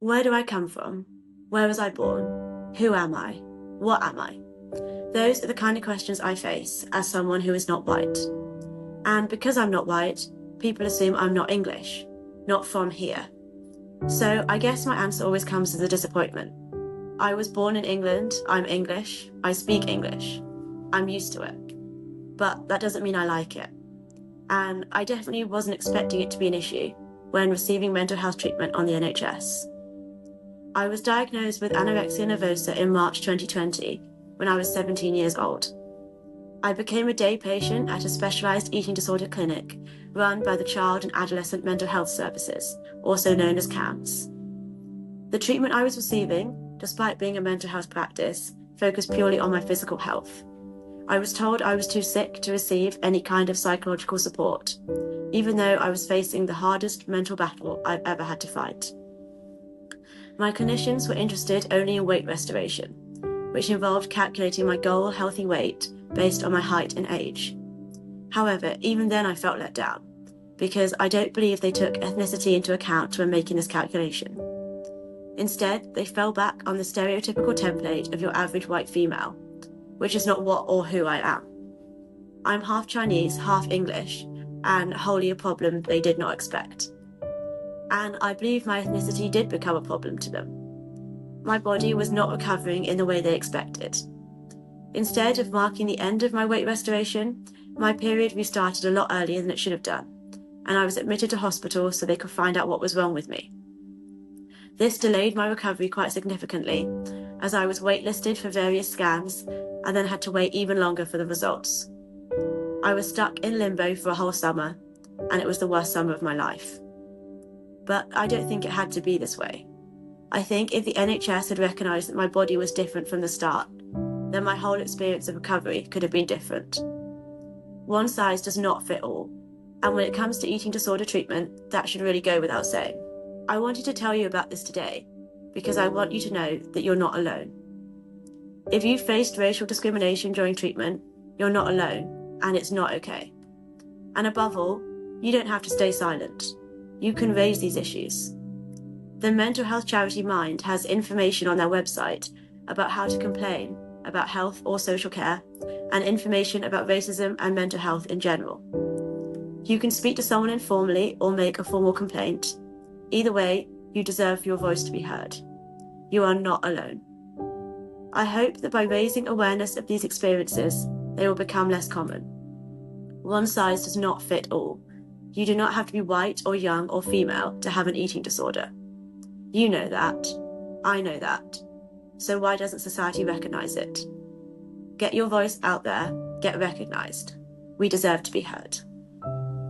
Where do I come from? Where was I born? Who am I? What am I? Those are the kind of questions I face as someone who is not white. And because I'm not white, people assume I'm not English, not from here. So I guess my answer always comes as a disappointment. I was born in England, I'm English, I speak English. I'm used to it. But that doesn't mean I like it. And I definitely wasn't expecting it to be an issue when receiving mental health treatment on the NHS. I was diagnosed with anorexia nervosa in March 2020 when I was 17 years old. I became a day patient at a specialised eating disorder clinic run by the Child and Adolescent Mental Health Services, also known as CAMS. The treatment I was receiving, despite being a mental health practice, focused purely on my physical health. I was told I was too sick to receive any kind of psychological support, even though I was facing the hardest mental battle I've ever had to fight. My clinicians were interested only in weight restoration, which involved calculating my goal healthy weight based on my height and age. However, even then I felt let down, because I don't believe they took ethnicity into account when making this calculation. Instead, they fell back on the stereotypical template of your average white female, which is not what or who I am. I'm half Chinese, half English, and wholly a problem they did not expect. And I believe my ethnicity did become a problem to them. My body was not recovering in the way they expected. Instead of marking the end of my weight restoration, my period restarted a lot earlier than it should have done, and I was admitted to hospital so they could find out what was wrong with me. This delayed my recovery quite significantly, as I was waitlisted for various scans and then had to wait even longer for the results. I was stuck in limbo for a whole summer, and it was the worst summer of my life. But I don't think it had to be this way. I think if the NHS had recognised that my body was different from the start, then my whole experience of recovery could have been different. One size does not fit all, and when it comes to eating disorder treatment, that should really go without saying. I wanted to tell you about this today because I want you to know that you're not alone. If you faced racial discrimination during treatment, you're not alone, and it's not okay. And above all, you don't have to stay silent. You can raise these issues. The mental health charity Mind has information on their website about how to complain about health or social care, and information about racism and mental health in general. You can speak to someone informally or make a formal complaint. Either way, you deserve your voice to be heard. You are not alone. I hope that by raising awareness of these experiences, they will become less common. One size does not fit all. You do not have to be white or young or female to have an eating disorder. You know that. I know that. So why doesn't society recognise it? Get your voice out there. Get recognised. We deserve to be heard.